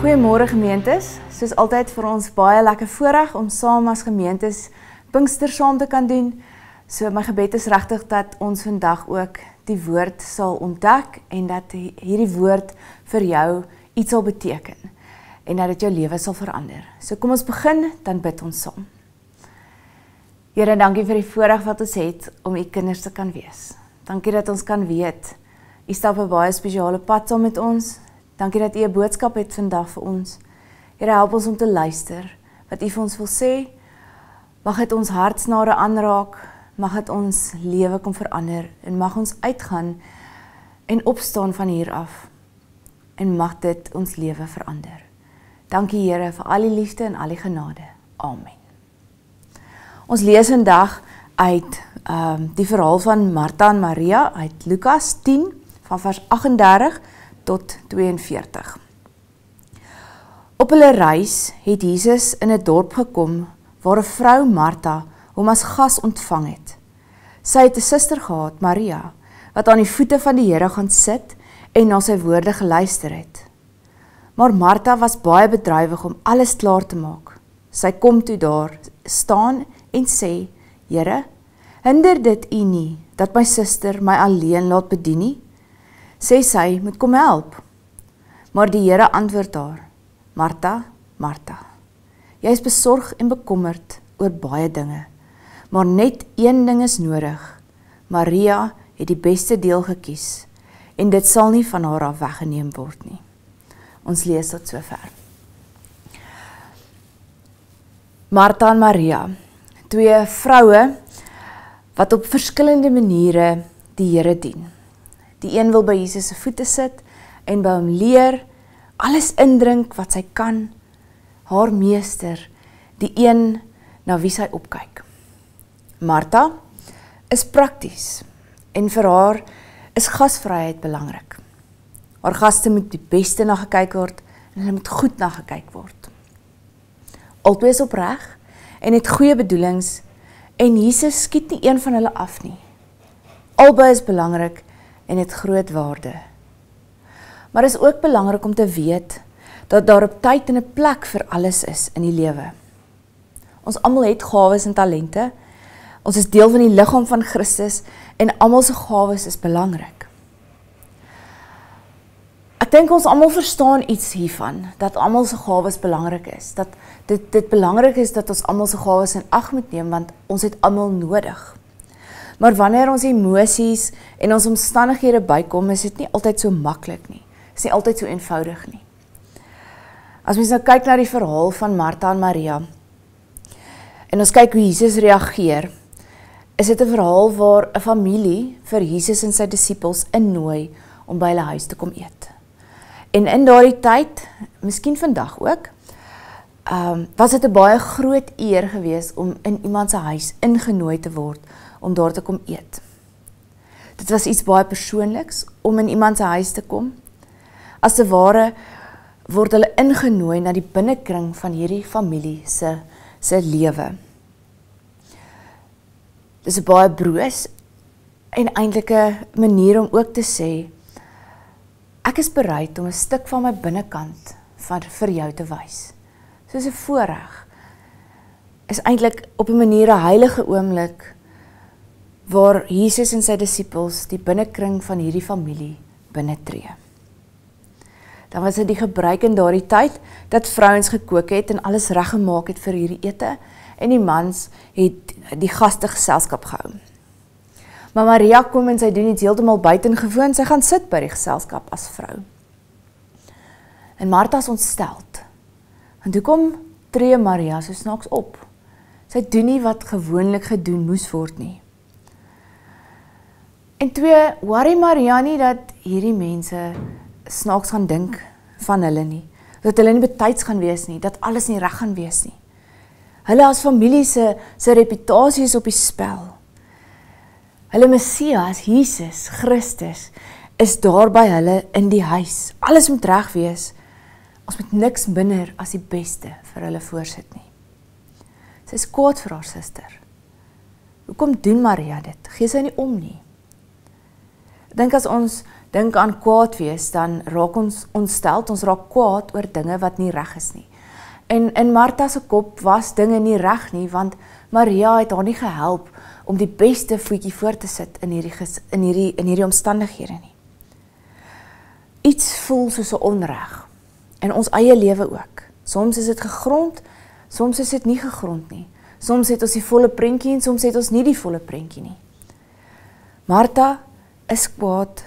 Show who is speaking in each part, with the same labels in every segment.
Speaker 1: Goeiemôre gemeentes, soos altyd vir ons baie lekker voorreg om saam as gemeentes Pinkster saam te kan doen. So my gebed is regtig dat ons vandag ook die woord sal ontdek en dat hierdie woord vir jou iets sal beteken en dat dit jou lewe sal verander. So kom ons begin, dan bid ons saam. Here, dankie vir die voorreg wat ons het om u kinders te kan wees. Dankie dat ons kan weet, u stap 'n baie spesiale pad saam met ons. Dankie dat u 'n boodskap het vandag vir ons. Here, help ons om te luister wat u vir ons wil sê. Mag dit ons hartsnare aanraak, mag dit ons lewe kom verander en mag ons uitgaan en opstaan van hier af en mag dit ons lewe verander. Dankie Here vir al die liefde en al die genade. Amen. Ons lees vandag uit die verhaal van Martha en Maria uit Lukas 10 van vers 38 tot 42. Op hulle reis het Jesus in 'n dorp gekom waar 'n vrou Martha hom as gas ontvang het. Sy het 'n suster gehad, Maria, wat aan die voete van die Here gaan sit en na sy woorde geluister het. Maar Martha was baie bedrywig om alles klaar te maak. Sy kom toe daar staan en sê, Here, hinder dit u nie, dat my suster my alleen laat bedien nie? Sê sy, moet kom help. Maar die Here antwoord haar, Martha, Martha, jy is besorg en bekommerd oor baie dinge, maar net een ding is nodig. Maria het die beste deel gekies, en dit sal nie van haar af weggeneem word nie. Ons lees tot sover. Martha en Maria, twee vroue wat op verskillende maniere die Here dien. Die een wil by Jesus se voete sit en by hom leer, alles indrink wat sy kan, haar meester, die een na wie sy opkyk. Martha is prakties en vir haar is gasvryheid belangrik. Haar gaste moet die beste na gekyk word en hulle moet goed na gekyk word. Albei is opreg en het goeie bedoelings en Jesus skiet nie een van hulle af nie. Albei is belangrik en het groot waarde. Maar is ook belangrik om te weet dat daar op tyd en 'n plek vir alles is in die lewe. Ons almal het gawes en talente. Ons is deel van die liggaam van Christus en almal se gawes is belangrik. Ek dink ons almal verstaan iets hiervan, dat almal se gawes belangrik is. Dat dit belangrik is dat ons almal se gawes in ag moet neem, want ons het almal nodig. Maar wanneer ons emosies en ons omstandighede bykom, is dit nie altyd so maklik nie. Is nie altyd so eenvoudig nie. As mens nou kyk na die verhaal van Martha en Maria, en ons kyk hoe Jesus reageer, is dit 'n verhaal waar 'n familie vir Jesus en sy disippels innooi om by hulle huis te kom eet. En in daardie tyd, miskien vandag ook, was dit 'n baie groot eer geweest om in iemand se huis ingenooi te word, om daar te kom eet. Dit was iets baie persoonliks, om in iemand se huis te kom. As te ware word hulle ingenooi na die binnekring van hierdie familie se lewe. Dis 'n baie broos en eintlik 'n manier om ook te sê, ek is bereid om 'n stuk van my binnekant vir jou te wys. Soos 'n voorreg is eintlik op 'n manier 'n heilige oomblik waar Jesus en sy disippels die binnekring van hierdie familie binnetree. Dan was dit die gebruik in daardie tyd dat vrouens gekook het en alles reggemaak het vir hierdie ete en die mans het die gaste geselskap gehou. Maar Maria kom en sy doen iets heeltemal buitengewoon, sy gaan sit by die geselskap as vrou. En Martha is ontsteld. En toe kom tree Maria so snaaks op. Sy doen nie wat gewoonlik gedoen moes word nie. En twee, worry Maria nie dat hierdie mense snaaks gaan dink van hulle nie. Dat hulle nie betyds gaan wees nie, dat alles nie reg gaan wees nie. Hulle as familie se reputasie is op die spel. Hulle Messias, Jesus, Christus, is daar by hulle in die huis. Alles moet reg wees. Ons moet niks minder as die beste vir hulle voorsit nie. Sy is kwaad vir haar suster. Hoekom doen Maria dit? Gee sy nie om nie. Ek dink as ons dink aan kwaad wees, dan raak ons ontsteld, ons raak kwaad oor dinge wat nie reg is nie. En in Martha se kop was dinge nie reg nie, want Maria het haar nie gehelp om die beste voetjie voor te sit in hierdie omstandighede nie. Iets voel soos 'n onreg, in ons eie lewe ook. Soms is dit gegrond, soms is dit nie gegrond nie. Soms het ons die volle prentjie en soms het ons nie die volle prentjie nie. Martha is kwaad,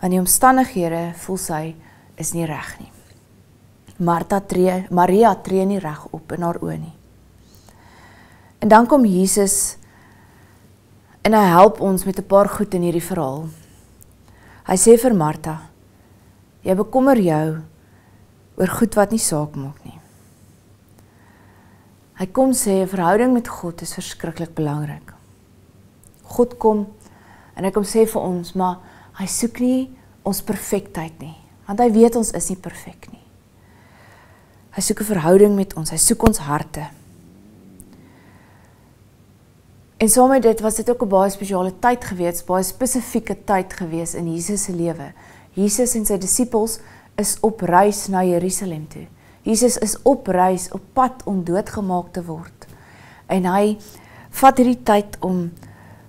Speaker 1: want die omstandighede, voel sy, is nie reg nie. Maria tree nie reg op in haar oë nie. En dan kom Jesus en hy help ons met 'n paar goed in hierdie verhaal. Hy sê vir Martha, jy bekommer jou oor goed wat nie saak maak nie. Hy kom sê, 'n verhouding met God is verskriklik belangrik. God kom en hy kom sê vir ons, maar hy soek nie ons perfektheid nie, want hy weet ons is nie perfek nie. Hy soek 'n verhouding met ons, hy soek ons harte. En saam met dit was dit ook 'n baie spesiale tyd gewees, baie spesifieke tyd gewees in Jesus se lewe. Jesus en sy disippels is op reis na Jerusalem toe. Jesus is op reis, op pad om doodgemaak te word. En hy vat hierdie tyd om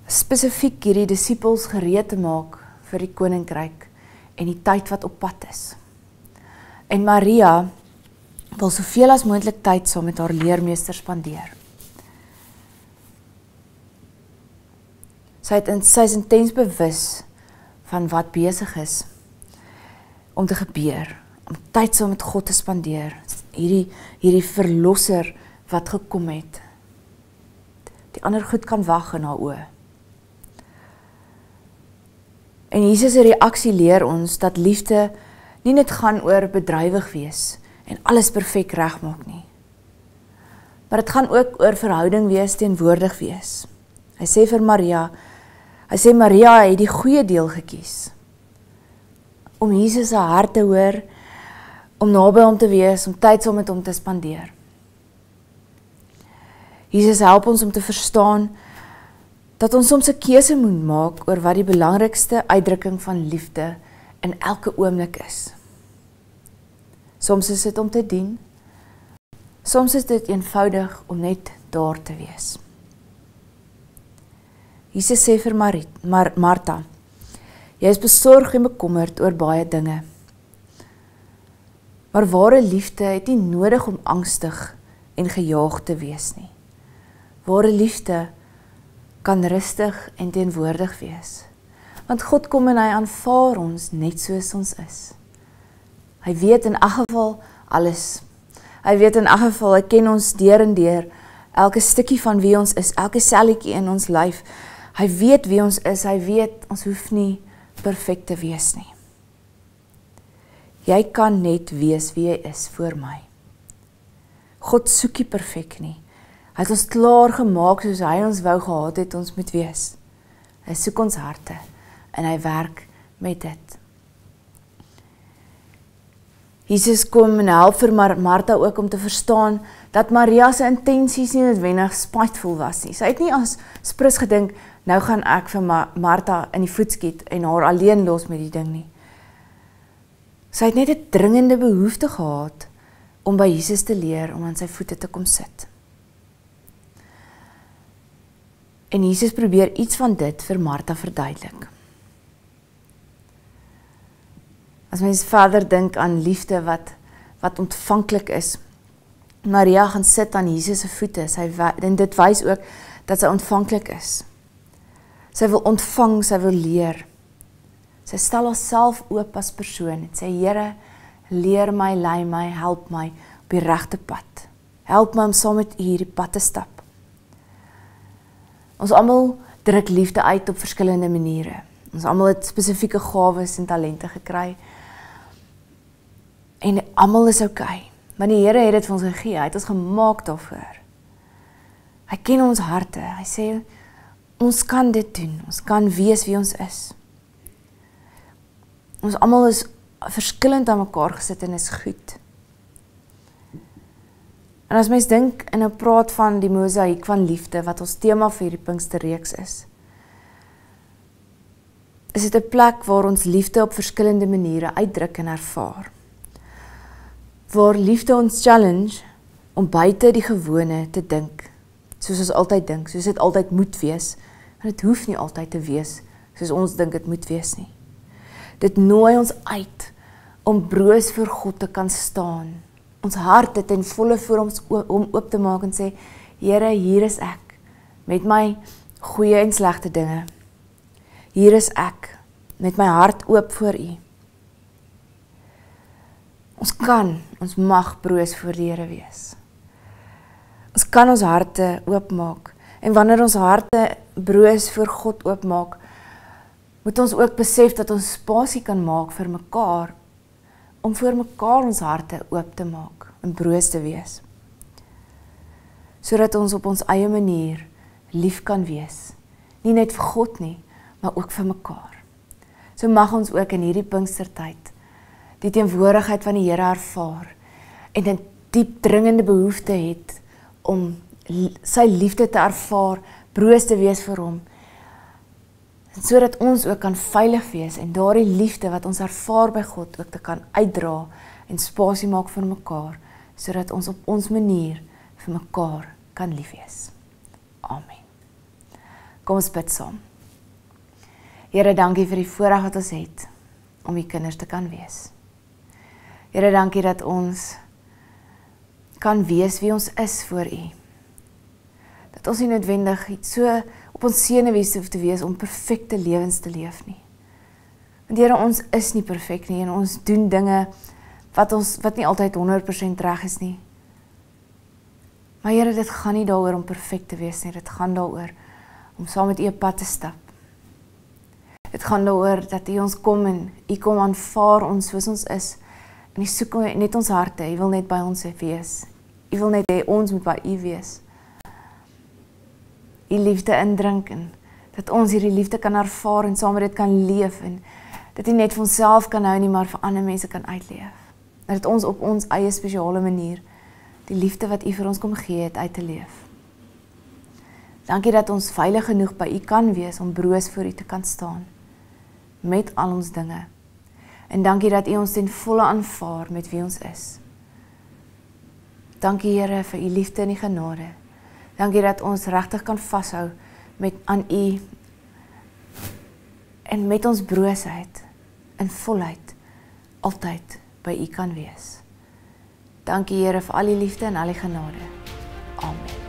Speaker 1: spesifiek hierdie disippels gereed te maak vir die koninkryk en die tyd wat op pad is. En Maria wil soveel as moontlik tyd saam met haar leermeester spandeer. Sy is intens bewus van wat besig is om te gebeur, om tyd saam met God te spandeer, hierdie verlosser wat gekom het. Die ander goed kan wag in haar oë. En Jesus se reaksie leer ons dat liefde nie net gaan oor bedrywig wees en alles perfek regmaak nie. Maar dit gaan ook oor verhouding wees, teenwoordig wees. Hy sê vir Maria, Maria het die goeie deel gekies. Om Jesus se hart te hoor, om naby hom te wees, om tyd saam met hom te spandeer. Jesus help ons om te verstaan dat ons soms 'n keuse moet maak oor wat die belangrikste uitdrukking van liefde in elke oomblik is. Soms is dit om te dien, soms is dit eenvoudig om net daar te wees. Jesus sê vir Martha, jy is besorg en bekommerd oor baie dinge. Maar ware liefde het nie nodig om angstig en gejaag te wees nie. Ware liefde kan rustig en teenwoordig wees. Want God kom en hy aanvaar ons net soos ons is. Hy weet in elk geval alles. Hy weet in elk geval, hy ken ons deur en deur, elke stukkie van wie ons is, elke selletjie in ons lyf. Hy weet wie ons is, hy weet ons hoef nie perfek te wees nie. Jy kan net wees wie jy is voor my. God soek nie perfek nie. Hy het ons klaar gemaak soos hy ons wou gehad het ons moet wees. Hy soek ons harte en hy werk met dit. Jesus kom en help vir Martha ook om te verstaan dat Maria se intensies nie noodwendig spiteful was nie. Sy het nie as sprus gedink, nou gaan ek vir Martha in die voet skiet en haar alleen los met die ding nie. Sy het net 'n dringende behoefte gehad om by Jesus te leer, om aan sy voete te kom sit. En Jesus probeer iets van dit vir Martha verduidelik. As mens verder dink aan liefde wat ontvanklik is, Maria gaan sit aan Jesus se voete, en dit wys ook dat sy ontvanklik is. Sy wil ontvang, sy wil leer. Sy stel haarself oop as persoon en sê, Here, leer my, lei my, help my op die regte pad. Help my om saam met U hierdie pad te stap. Ons almal druk liefde uit op verskillende maniere. Ons almal het spesifieke gawes en talente gekry. En almal is okay. Maar die Here het dit vir ons gegee, hy het ons gemaak daarvoor. Hy ken ons harte. Hy sê, ons kan dit doen. Ons kan wees wie ons is. Ons almal is verskillend aan mekaar gesit en is goed. En as mens dink en nou praat van die mosaïek van liefde, wat ons tema vir hierdie Pinksterreeks is, is dit 'n plek waar ons liefde op verskillende maniere uitdruk en ervaar. Waar liefde ons challenge om buite die gewone te dink, soos ons altyd dink, soos dit altyd moet wees, en dit hoef nie altyd te wees, soos ons dink dit moet wees nie. Dit nooi ons uit om broos voor God te kan staan, ons harte ten volle voor ons om oop te maak en sê, Here, hier is ek, met my goeie en slegte dinge. Hier is ek, met my hart oop voor U. Ons mag broos voor die Here wees. Ons kan ons harte oopmaak, en wanneer ons harte broos voor God oopmaak, moet ons ook besef dat ons spasie kan maak vir mekaar, om vir mekaar ons harte oop te maak, en broos te wees. Sodat ons op ons eie manier lief kan wees. Nie net vir God nie, maar ook vir mekaar. So mag ons ook in hierdie Pinkstertyd die teenwoordigheid van die Here ervaar en 'n diep dringende behoefte het om sy liefde te ervaar, broos te wees vir hom, sodat ons ook kan veilig wees en daardie liefde wat ons ervaar by God ook te kan uitdra en spasie maak vir mekaar, sodat ons op ons manier vir mekaar kan lief wees. Amen. Kom ons bid saam. Here, dankie vir die voorreg wat ons het om U kinders te kan wees. Here, dankie dat ons kan wees wie ons is voor U. Dat ons nie noodwendig so op ons senuwees hoef te wees om perfekte lewens te leef nie. Want Here, ons is nie perfek nie en ons doen dinge wat nie altyd 100% reg is nie. Maar Here, dit gaan nie daaroor om perfek te wees nie, dit gaan daaroor om saam met U 'n pad te stap. Dit gaan daaroor dat U ons kom en U kom aanvaar ons soos ons is. En U soek net ons harte, U wil net by ons wees. U wil net hê ons moet by U wees. U liefde indrink en dat ons hierdie liefde kan ervaar en saam met dit kan leef en dat U net vir onsself kan hou nie, maar vir ander mense kan uitleef. Dat ons op ons eie spesiale manier die liefde wat U vir ons kom gee het uit te leef. Dankie dat ons veilig genoeg by U kan wees om broos voor U te kan staan met al ons dinge. En dankie dat U ons ten volle aanvaar met wie ons is. Dankie Here vir U liefde en U genade. Dankie dat ons regtig kan vashou aan U en met ons broosheid in volheid altyd by U kan wees. Dankie Here vir al die liefde en al die genade. Amen.